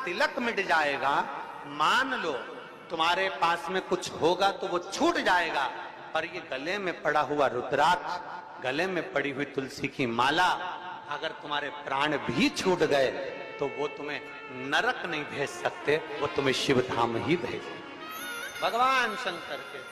तिलक मिट जाएगा, मान लो तुम्हारे पास में कुछ होगा तो वो छूट जाएगा, पर ये गले में पड़ा हुआ रुद्राक्ष, गले में पड़ी हुई तुलसी की माला, अगर तुम्हारे प्राण भी छूट गए तो वो तुम्हें नरक नहीं भेज सकते, वो तुम्हें शिव धाम ही भेज। भगवान शंकर के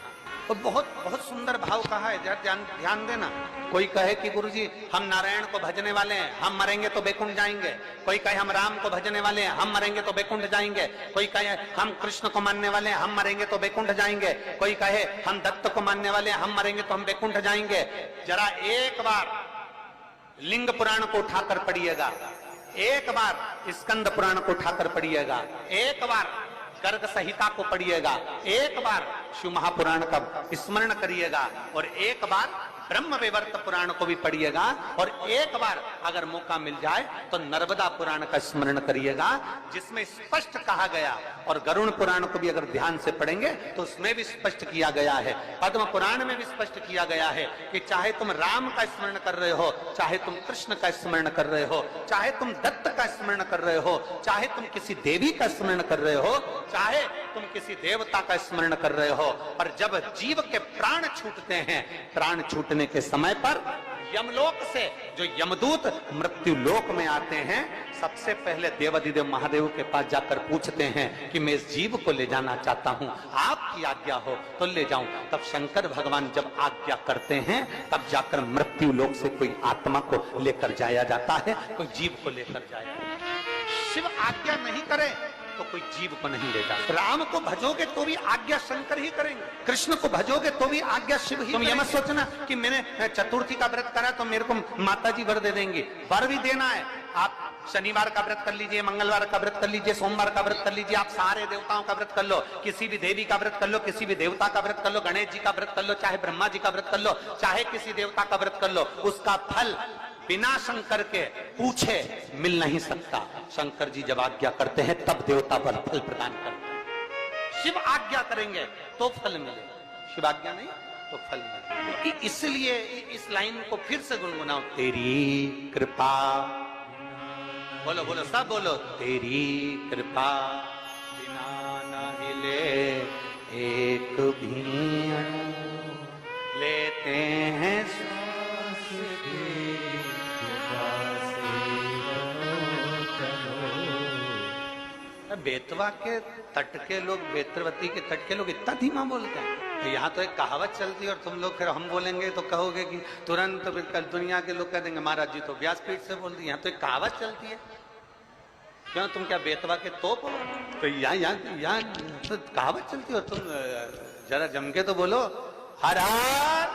तो बहुत बहुत सुंदर भाव कहा है, जरा ध्यान देना। कोई कहे कि गुरुजी हम नारायण को भजने वाले हैं, हम मरेंगे तो बैकुंठ जाएंगे। कोई कहे हम राम को भजने वाले हैं, हम मरेंगे तो बैकुंठ जाएंगे। कोई कहे हम कृष्ण को मानने वाले हैं, हम मरेंगे तो बैकुंठ जाएंगे। कोई कहे हम दत्त को मानने वाले हैं, हम मरेंगे तो हम बैकुंठ जाएंगे। जरा एक बार लिंग पुराण को उठाकर पढ़िएगा, एक बार स्कंद पुराण को उठाकर पढ़िएगा, एक बार गर्ग संहिता को पढ़िएगा, एक बार शिव महापुराण का स्मरण करिएगा, और एक बार ब्रह्म विवर्त पुराण को भी पढ़िएगा, और एक बार अगर मौका मिल जाए तो नर्मदा पुराण का स्मरण करिएगा, जिसमें स्पष्ट कहा गया, और गरुण पुराण को भी अगर ध्यान से पढ़ेंगे तो उसमें भी स्पष्ट किया गया है, पद्म पुराण में भी स्पष्ट किया गया है कि चाहे तुम राम का स्मरण कर रहे हो, चाहे तुम कृष्ण का स्मरण कर रहे हो, चाहे तुम दत्त का स्मरण कर रहे हो, चाहे तुम किसी देवी का स्मरण कर रहे हो, चाहे तुम किसी देवता का स्मरण कर रहे हो, पर जब जीव के प्राण छूटते हैं, प्राण छूटने के समय पर यमलोक से जो यमदूत मृत्यु लोक में आते हैं, सबसे पहले देवाधिदेव महादेव के पास जाकर पूछते हैं कि मैं इस जीव को ले जाना चाहता हूं, आपकी आज्ञा हो तो ले जाऊं। तब शंकर भगवान जब आज्ञा करते हैं, तब जाकर मृत्यु लोक से कोई आत्मा को लेकर जाया जाता है, कोई जीव को लेकर जाया जाता है। शिव आज्ञा नहीं करे तो कोई जीव को नहीं ले जाता। राम को भजोगे तो भी आज्ञा शंकर ही करेंगे, कृष्ण को भजोगे तो भी आज्ञा शिव ही। तुम ये मत सोचना कि मैंने चतुर्थी का व्रत करा तो मेरे को माता जी वर दे देंगे, वर भी देना है। आप शनिवार का व्रत कर लीजिए, मंगलवार का व्रत कर लीजिए, सोमवार का व्रत कर लीजिए, आप सारे देवताओं का व्रत कर लो, किसी भी देवी का व्रत कर लो, किसी भी देवता का व्रत कर लो, गणेश जी का व्रत कर लो, चाहे ब्रह्मा जी का व्रत कर लो, चाहे किसी देवता का व्रत कर लो, उसका फल बिना शंकर के पूछे मिल नहीं सकता। शंकर जी जब आज्ञा करते हैं तब देवता पर फल प्रदान करते हैं। शिव आज्ञा करेंगे तो फल मिलेगा, शिव आज्ञा नहीं तो फल मिलेगा। इसलिए इस लाइन को फिर से गुनगुनाओ, तेरी कृपा, बोलो बोलो सब बोलो, तेरी कृपा बिना न हिले एक भी अणु, लेते हैं बेतवा के तट के लोग, बेतरवती के तट के लोग इतना धीमा बोलते हैं। यहाँ तो एक कहावत चलती है और तुम लोग फिर हम बोलेंगे तो कहोगे कि तुरंत कल दुनिया के लोग कह देंगे महाराज जी तो व्यासपीठ से बोल दी। यहाँ तो एक कहावत चलती है, क्यों तुम क्या बेतवा के तोप हो? तो यहाँ तो कहावत चलती है और तुम जरा जम के तो बोलो हर हर।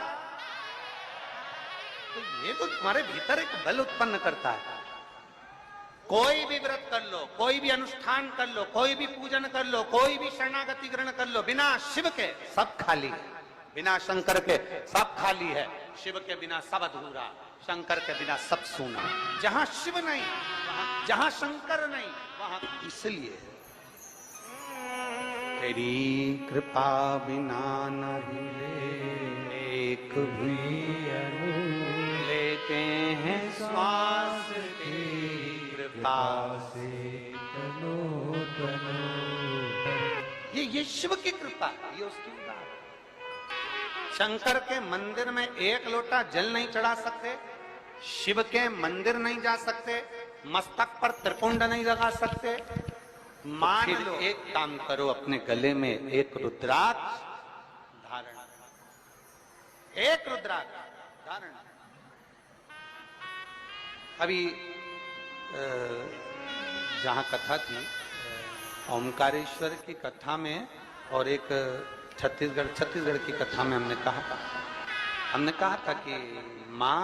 तो ये तो तुम्हारे भीतर एक बल उत्पन्न करता है। कोई भी व्रत कर लो, कोई भी अनुष्ठान कर लो, कोई भी पूजन कर लो, कोई भी शरणागति ग्रहण कर लो, बिना शिव के सब खाली है, बिना शंकर के सब खाली है। शिव के बिना सब अधूरा, शंकर के बिना सब सूना। जहां शिव नहीं, जहां शंकर नहीं, वहां इसलिए तेरी कृपा बिना न हिले एक भी अणु, लेते हैं श्वास से तनो तनो। ये शिव की कृपा, ये उसकी उदाहरण। शंकर के मंदिर में एक लोटा जल नहीं चढ़ा सकते, शिव के मंदिर नहीं जा सकते, मस्तक पर त्रिपुंड नहीं लगा सकते। मान लो एक काम करो, अपने गले में एक रुद्राक्ष धारण, एक रुद्राक्ष धारण। अभी जहाँ कथा थी ओमकारेश्वर की कथा में, और एक छत्तीसगढ़ की कथा में हमने कहा था कि माँ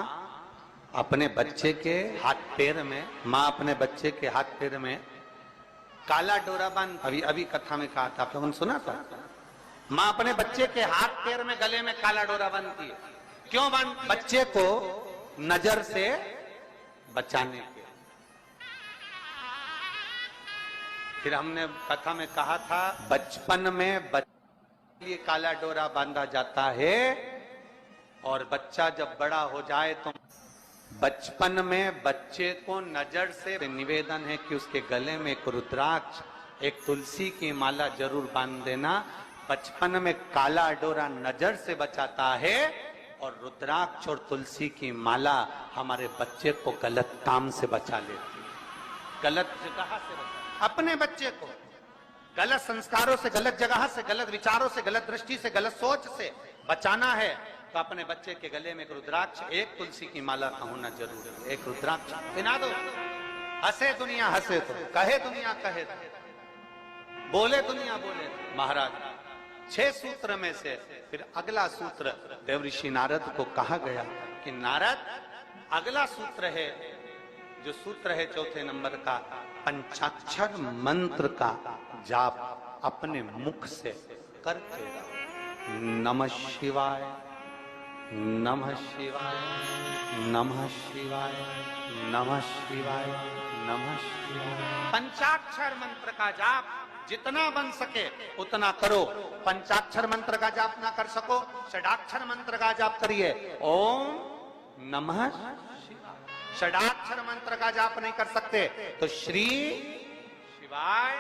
अपने बच्चे के हाथ पैर में, माँ अपने बच्चे के हाथ पैर में काला डोरा बांध, अभी कथा में कहा था, आप लोगों ने सुना था। माँ अपने बच्चे के हाथ पैर में गले में काला डोरा बांधती है। क्यों बांधती? बच्चे को नजर से बचाने के। फिर हमने कथा में कहा था बचपन में बच्चे के लिए काला डोरा बांधा जाता है, और बच्चा जब बड़ा हो जाए तो बचपन में बच्चे को नजर से निवेदन है कि उसके गले में एक रुद्राक्ष, एक तुलसी की माला जरूर बांध देना। बचपन में काला डोरा नजर से बचाता है और रुद्राक्ष और तुलसी की माला हमारे बच्चे को गलत काम से बचा लेती है, गलत जगह से बचा। अपने बच्चे को गलत संस्कारों से, गलत जगह से, गलत विचारों से, गलत दृष्टि से, गलत सोच से बचाना है तो अपने बच्चे के गले में एक रुद्राक्ष, एक तुलसी की माला का होना जरूरी है। एक रुद्राक्ष पहना दो, हंसे दुनिया हंसे तो, कहे दुनिया कहे तो, बोले दुनिया बोले तो। महाराज 6 सूत्र में से फिर अगला सूत्र देवऋषि नारद को कहा गया कि नारद अगला सूत्र है, जो सूत्र है 4थे नंबर का, पंचाक्षर मंत्र का जाप अपने मुख से करते रहो। नमः शिवाय, नमः शिवाय, नमः शिवाय, नमः शिवाय, नमः शिवाय। पंचाक्षर मंत्र का जाप जितना बन सके उतना करो। पंचाक्षर मंत्र का जाप ना कर सको, षडाक्षर मंत्र का जाप करिए। ओम नमः शिवाय। षडाक्षर मंत्र का जाप नहीं कर सकते तो श्री शिवाय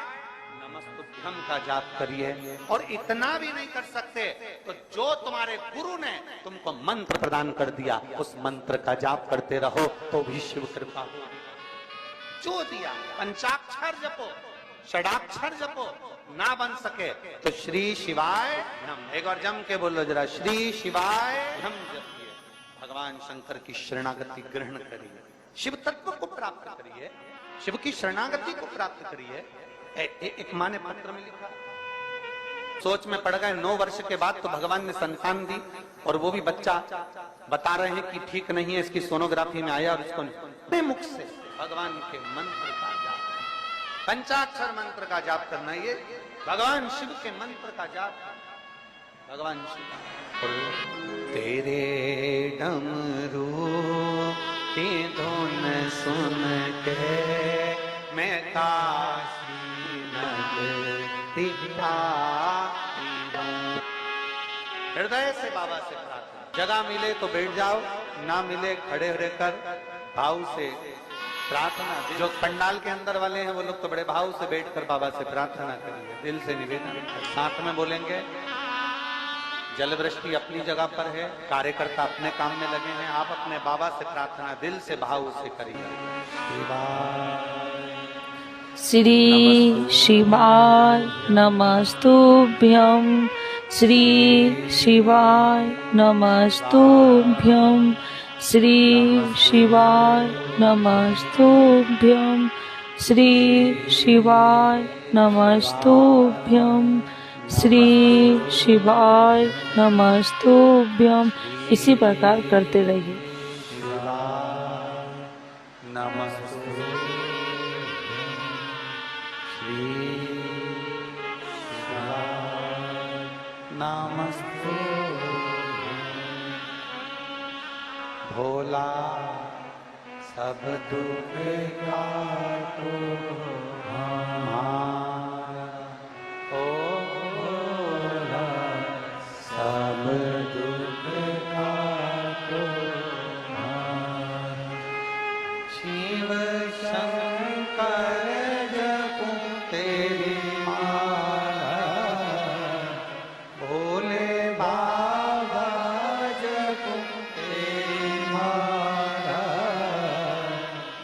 नमस्तुभ्यम का जाप करिए। और इतना भी नहीं कर सकते तो जो तुम्हारे गुरु ने तुमको मंत्र प्रदान कर दिया उस मंत्र का जाप करते रहो तो भी शिव कृपा हो। जो दिया पंचाक्षर जपो, षडाक्षर जपो, ना बन सके तो श्री शिवाय नम, एक और जम के बोलो जरा, श्री शिवाय नम जपिए। भगवान शंकर की शरणागति ग्रहण करिए, शिव तत्व को प्राप्त करिए, शिव की शरणागति को प्राप्त करिए। एक माँ ने पत्र में लिखा, सोच में पड़ गए 9 वर्ष के बाद तो भगवान ने संतान दी और वो भी बच्चा बता रहे हैं कि ठीक नहीं है, इसकी सोनोग्राफी में आया और उसको अपने मुख से भगवान के मंत्र का जाप, पंचाक्षर मंत्र का जाप करना, ये भगवान शिव के मंत्र का जाप। भगवान शिव तेरे डमरू की धुन सुन के मैं काशी नगरी हृदय से बाबा से प्रार्थना। जगह मिले तो बैठ जाओ, ना मिले खड़े रहकर भाव से प्रार्थना। जो पंडाल के अंदर वाले हैं वो लोग तो बड़े भाव से बैठकर बाबा से प्रार्थना करेंगे, दिल से निवेदन। साथ में बोलेंगे, जल वृष्टि अपनी जगह पर है, कार्यकर्ता अपने काम में लगे हैं, आप अपने बाबा से प्रार्थना दिल से भाव से करिए। श्री शिवाय नमस्तुभ्यं, श्री शिवाय नमस्तुभ्यं, श्री शिवाय नमस्तुभ्यं, श्री शिवाय नमस्तुभ्यं, श्री शिवाय नमस्तुभ्यं। इसी प्रकार करते रहिए। नमस्ते भोला सब दुख काटो हमारा, ओ भोला सब दुख काटो हमारा। शिव शंकर जपो तेरी माला, भोले बाबा जपो तेरी माला,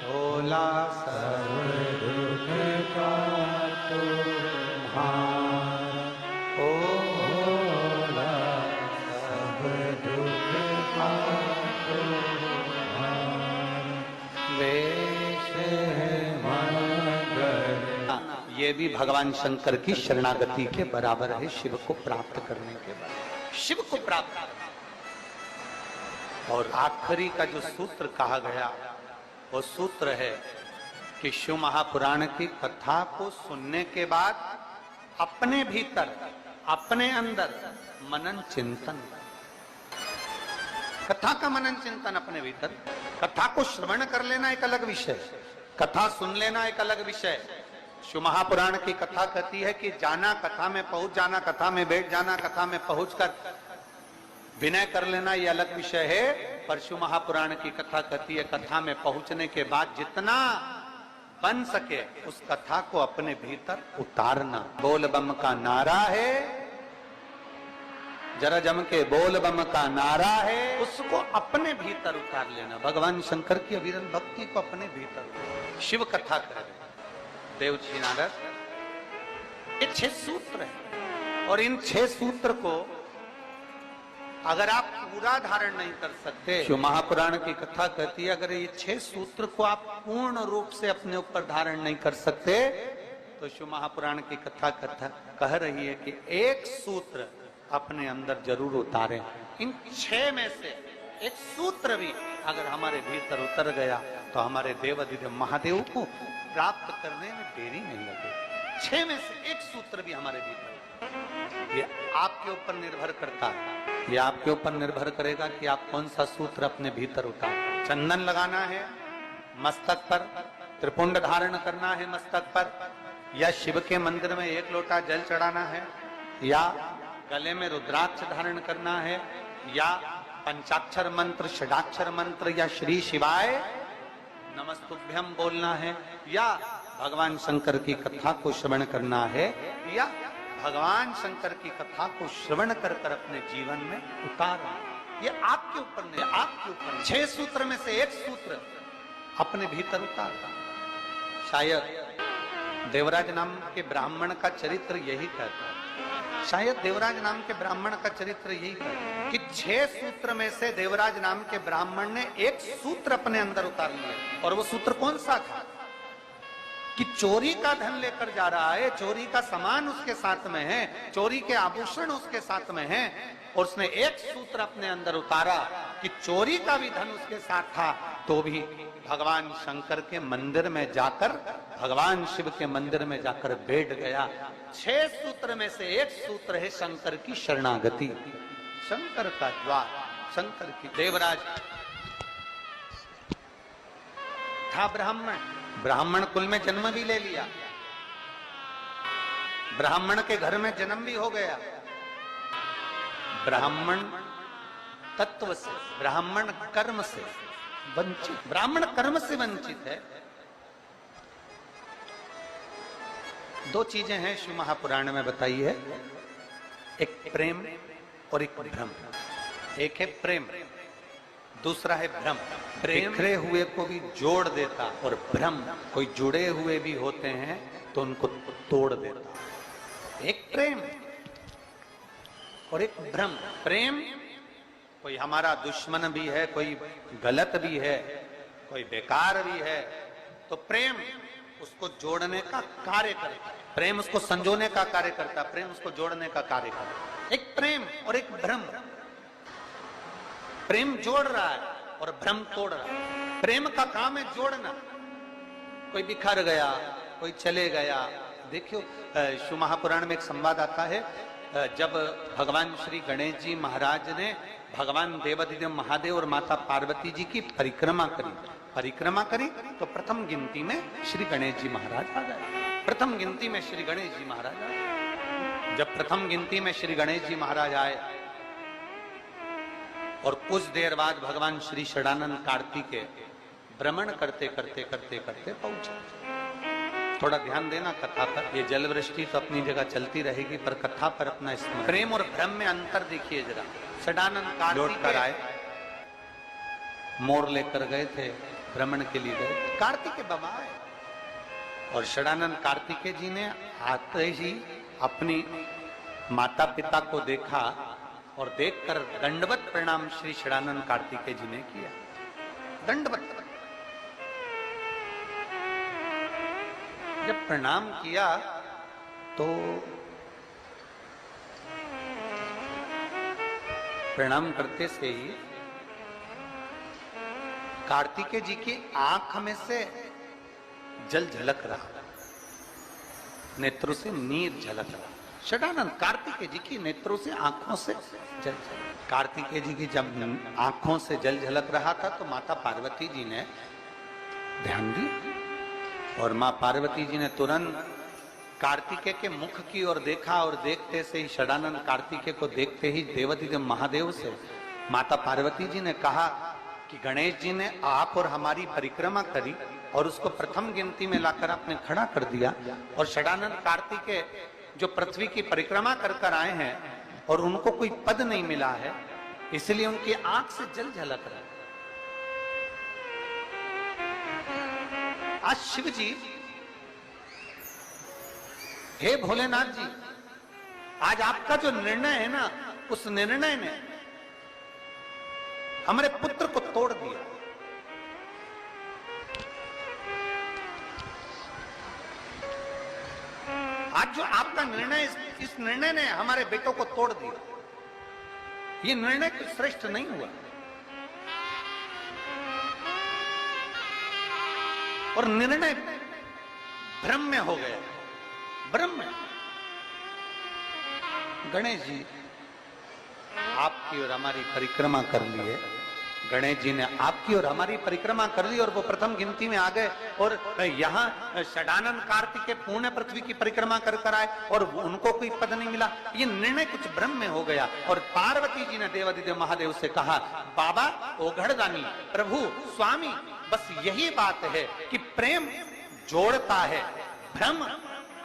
भोला सब दुख काटो हमारा, ओ भोला सब दुख काटो हमारा। वेश है मंगल, ये भी भगवान शंकर की शरणागति के बराबर है, शिव को प्राप्त करने के बराबर, शिव को प्राप्त करना। और आखिरी का जो सूत्र कहा गया वो सूत्र है कि शिव महापुराण की कथा को सुनने के बाद अपने भीतर, अपने अंदर मनन चिंतन, कथा का मनन चिंतन अपने भीतर। कथा को श्रवण कर लेना एक अलग विषय, कथा सुन लेना एक अलग विषय। शिव महापुराण की कथा कहती है कि जाना, कथा में पहुंच जाना, कथा में बैठ जाना, कथा में पहुंचकर विनय कर लेना, ये अलग विषय है। परशु महापुराण की कथा कहती है, कथा में पहुंचने के बाद जितना बन सके उस कथा को अपने भीतर उतारना। बोल बम का नारा है, जरा जम के बोल बम का नारा है, उसको अपने भीतर उतार लेना। भगवान शंकर की अविरल भक्ति को अपने भीतर। शिव कथा कह रहे देव जी नारद, ये 6 सूत्र है और इन 6 सूत्र को अगर आप पूरा धारण नहीं कर सकते, शिव महापुराण की कथा कहती है अगर ये 6 सूत्र को आप पूर्ण रूप से अपने ऊपर धारण नहीं कर सकते तो शिव महापुराण की कथा कह रही है कि एक सूत्र अपने अंदर जरूर उतारें। इन 6 में से एक सूत्र भी अगर हमारे भीतर उतर गया तो हमारे देवाधिदेव महादेव को प्राप्त करने में देरी नहीं लगेगी। 6 में से एक सूत्र भी हमारे भीतर, ये आपके ऊपर निर्भर करता है। ये आपके ऊपर निर्भर करेगा कि आप कौन सा सूत्र अपने भीतर उतार। चंदन लगाना है मस्तक पर, त्रिपुंड धारण करना है मस्तक पर, या शिव के मंदिर में 1 लोटा जल चढ़ाना है, या गले में रुद्राक्ष धारण करना है, या पंचाक्षर मंत्र, षडाक्षर मंत्र, या श्री शिवाय नमस्तुभ्यम बोलना है, या भगवान शंकर की कथा को श्रवण करना है, या भगवान शंकर की कथा को श्रवण कर कर अपने जीवन में उतारना। ये आपके ऊपर नहीं, आपके ऊपर। 6 सूत्र में से एक सूत्र अपने भीतर उतारना। शायद देवराज नाम के ब्राह्मण का चरित्र यही कहता है, शायद देवराज नाम के ब्राह्मण का चरित्र यही कहता है कि 6 सूत्र में से देवराज नाम के ब्राह्मण ने एक सूत्र अपने अंदर उतार लिया। और वो सूत्र कौन सा था कि चोरी का धन लेकर जा रहा है, चोरी का सामान उसके साथ में है, चोरी के आभूषण उसके साथ में है, और उसने एक सूत्र अपने अंदर उतारा कि चोरी का भी धन उसके साथ था तो भी भगवान शंकर के मंदिर में जाकर, भगवान शिव के मंदिर में जाकर बैठ गया। 6 सूत्र में से एक सूत्र है शंकर की शरणागति, शंकर का द्वार, शंकर की। देवराज था ब्राह्मण, ब्राह्मण कुल में जन्म भी ले लिया, ब्राह्मण के घर में जन्म भी हो गया, ब्राह्मण तत्व से, ब्राह्मण कर्म से वंचित, ब्राह्मण कर्म से वंचित है। 2 चीजें हैं शिव महापुराण में बताई है, एक प्रेम और एक भ्रम। एक है प्रेम, दूसरा है भ्रम। प्रेम बिखरे हुए को भी जोड़ देता और भ्रम कोई जुड़े हुए भी होते हैं तो उनको तोड़ देता। एक प्रेम और एक भ्रम। प्रेम कोई हमारा दुश्मन भी है, कोई गलत भी है, कोई बेकार भी है, तो प्रेम उसको जोड़ने का कार्य करता है, प्रेम उसको संजोने का कार्य करता है, प्रेम उसको जोड़ने का कार्य करता है। एक प्रेम और एक भ्रम। प्रेम जोड़ रहा है और भ्रम तोड़ रहा है। प्रेम का काम है जोड़ना। कोई बिखर गया, कोई चले गया। देखियो शिव महापुराण में एक संवाद आता है, जब भगवान श्री गणेश जी महाराज ने भगवान देवाधिदेव महादेव और माता पार्वती जी की परिक्रमा करी तो प्रथम गिनती में श्री गणेश जी महाराज आ गए। प्रथम गिनती में श्री गणेश जी महाराज आए। जब प्रथम गिनती में श्री गणेश जी महाराज आए और कुछ देर बाद भगवान श्री षडानंद कार्तिकेय भ्रमण करते पहुंचे। थोड़ा ध्यान देना कथा पर, ये जल वृष्टि तो अपनी जगह चलती रहेगी पर कथा पर अपना स्मरण। प्रेम और भ्रम में अंतर देखिए जरा। षडानंद कार्तिकेय आए, मोर लेकर गए थे, भ्रमण के लिए गए, कार्तिकेय बाबा आए और षडानंद कार्तिकेय जी ने आते ही अपनी माता पिता को देखा और देखकर दंडवत प्रणाम श्री षडानंद कार्तिकेय जी ने किया। दंडवत जब प्रणाम किया तो प्रणाम करते से ही कार्तिकेय जी की आंख में से जल झलक रहा, नेत्रों से नीर झलक रहा। षडानंद कार्तिकेय जी की नेत्रों से, आंखों से जल झलक। कार्तिकेय जी की जब आंखों से जल झलक रहा था तो माता पार्वती जी ने ध्यान दिया और मां पार्वती जी ने तुरंत कार्तिकेय के मुख की ओर देखा और देखते से ही षडानंद कार्तिकेय को देखते ही देवाधिदेव महादेव से माता पार्वती जी ने कहा कि गणेश जी ने आप और हमारी परिक्रमा करी और उसको प्रथम गिनती में लाकर आपने खड़ा कर दिया, और षडानंद कार्तिकेय जो पृथ्वी की परिक्रमा कर कर आए हैं और उनको कोई पद नहीं मिला है, इसलिए उनकी आंख से जल झलक रहा है। आज शिव जी, हे भोलेनाथ जी, आज आपका जो निर्णय है ना, उस निर्णय ने हमारे पुत्र को तोड़ दिया। आज जो आपका निर्णय, इस निर्णय ने हमारे बेटों को तोड़ दिया। ये निर्णय कोई श्रेष्ठ नहीं हुआ, और निर्णय भ्रम में हो गया, भ्रम में। गणेश जी आपकी और हमारी परिक्रमा कर लिए, गणेश जी ने आपकी और हमारी परिक्रमा कर ली और वो प्रथम गिनती में आ गए, और यहाँ षडानंद कार्तिकेय पूर्ण पृथ्वी की परिक्रमा कर कर आए और उनको कोई पद नहीं मिला। ये निर्णय कुछ भ्रम में हो गया। और पार्वती जी ने देवादिदेव महादेव से कहा, बाबा ओघड़दानी, प्रभु स्वामी, बस यही बात है कि प्रेम जोड़ता है, भ्रम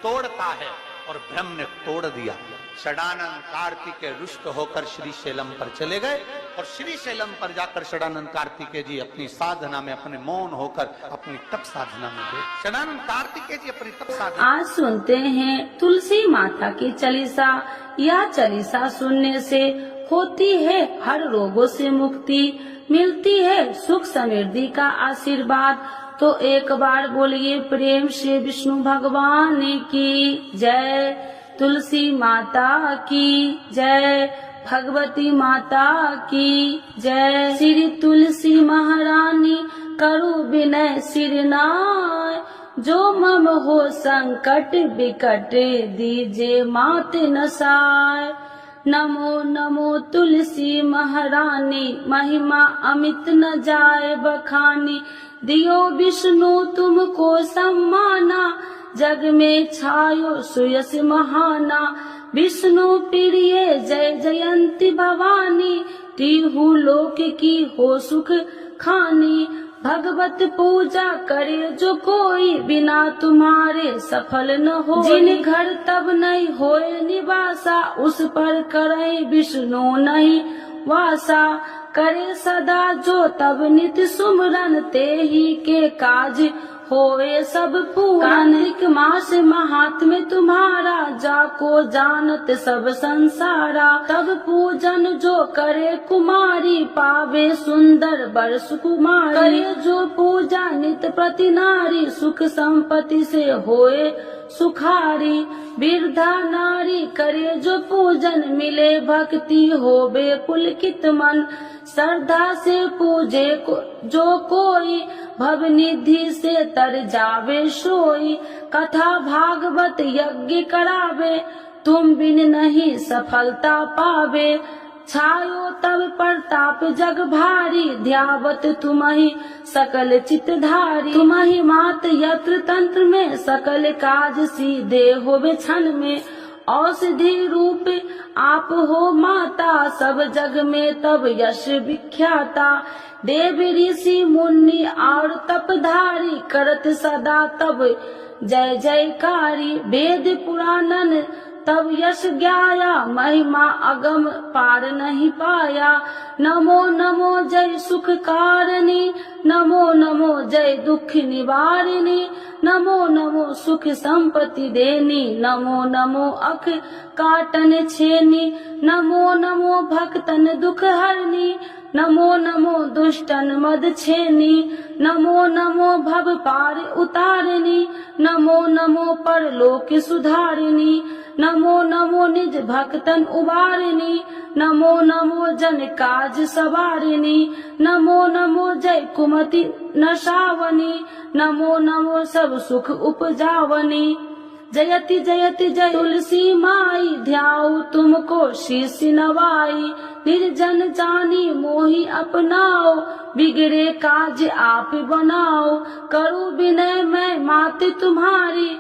तोड़ता है, और भ्रम ने तोड़ दिया। षडानंद कार्तिकेय रुष्ट होकर श्री शैलम पर चले गए, और श्री शैलम पर जाकर षडानंद कार्तिकेय जी अपनी साधना में, अपने मौन होकर अपनी तप साधना में गए। षडानंद कार्तिकेय जी अपनी तप साधना। आज सुनते हैं तुलसी माता की चालीसा। यह चालीसा सुनने से होती है हर रोगों से मुक्ति, मिलती है सुख समृद्धि का आशीर्वाद। तो एक बार बोलिए प्रेम से विष्णु भगवान की जय, तुलसी माता की जय, भगवती माता की जय। श्री तुलसी महारानी करु विनय सिरनाय, जो मम हो संकट विकट दीजे मात नसाय। नमो नमो तुलसी महारानी, महिमा अमित न जाए बखानी। दियो विष्णु तुमको सम्माना, जग में छायो सुयस महाना। विष्णु प्रिय जय जयंती भवानी, तिहु लोक की हो सुख खानी। भगवत पूजा करे जो कोई, बिना तुम्हारे सफल न हो। जिन घर तब नहीं होए निवासा, उस पर करे विष्णु नहीं वासा। करे सदा जो तब नित सुमरन, ते ही के काज होए सब पूर्ण। कार्तिक मास महात्म्य तुम्हारा, जाको जानत सब संसारा। तब पूजन जो करे कुमारी, पावे सुंदर वर सुकुमारी। करे जो पूजा नित प्रति नारी, सुख संपत्ति से होए सुखारी। वृद्धा नारी करे जो पूजन, मिले भक्ति होवे पुलकित मन। श्रद्धा से पूजे जो कोई, भव निधि से तर जावे सोई। कथा भागवत यज्ञ करावे, तुम बिन नहीं सफलता पावे। छायो तब प्रताप जग भारी, ध्यावत तुम्हि सकल चितधारी। तुम्हि मात यत्र तंत्र में, सकल काज सीधे होवे क्षण में। औषधि रूप आप हो माता, सब जग में तब यश विख्याता। देव ऋषि मुनि और तपधारी, करत सदा तब जय जयकारी। वेद पुराणन तब यश ज्ञाया, महिमा अगम पार नहीं पाया। नमो नमो जय सुख कारिणी, नमो नमो जय दुख निवारिणी। नमो नमो सुख संपत्ति देनी, नमो नमो अख काटन छेनी। नमो नमो भक्तन दुख हरनी, नमो नमो दुष्टन मद छेनी। नमो नमो भव पार उतारिणी, नमो नमो परलोक सुधारिणी। नमो नमो निज भक्तन उबारिणी, नमो नमो जन काज सवारिणी। नमो नमो जय कुमति नशावनी, नमो नमो सब सुख उपजावनी। जयति जयति जय तुलसी माई, ध्याऊ तुमको शीश नवाई। निर्जन जानी मोहि अपनाओ, बिगड़े काज आप बनाओ। करूं विनय मैं मात तुम्हारी,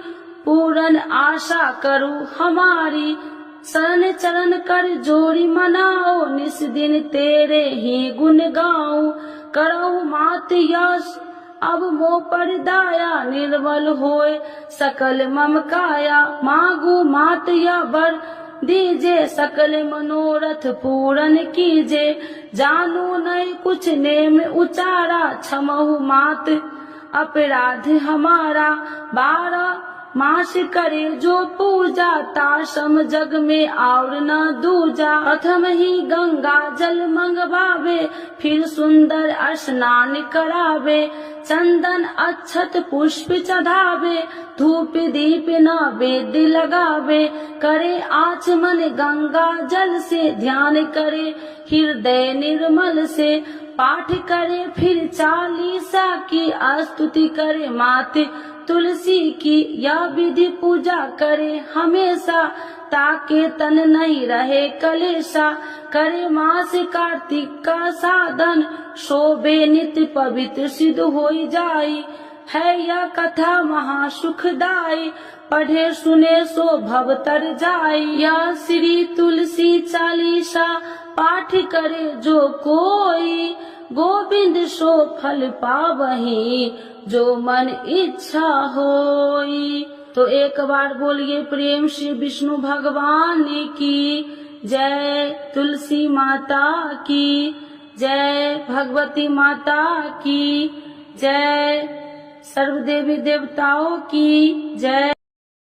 पूर्ण आशा करूं हमारी। शरण चरण कर जोड़ी मनाओ, निस दिन तेरे ही गुण गाऊं। करहु मात यश अब मो पर दाया निर्बल होए सकल मम काया मांगू मात या बर दीजे सकल मनोरथ पूरन कीजे जानू नहीं कुछ नेम उचारा क्षमहु मात अपराध हमारा 12 मास करे जो पूजा ताशम जग में और न दूजा प्रथम ही गंगा जल मंगवावे फिर सुंदर स्नान करावे चंदन अक्षत पुष्प चढ़ावे धूप दीप नैवेद्य लगावे करे आचमन गंगा जल से ध्यान करे हृदय निर्मल से पाठ करे फिर 40 की स्तुति करे माते तुलसी की यह विधि पूजा करे हमेशा ताके तन नहीं रहे कलेशा करे मास कार्तिक का साधन शोभे नित्य पवित्र सिद्ध हो जाई है यह कथा महासुखदाई पढ़े सुने सो भव तर जाई यह श्री तुलसी चालीसा पाठ करे जो कोई गोविंद सो फल पावही जो मन इच्छा होई। तो एक बार बोलिए प्रेम से विष्णु भगवान की जय, तुलसी माता की जय, भगवती माता की जय, सर्व देवी देवताओं की जय।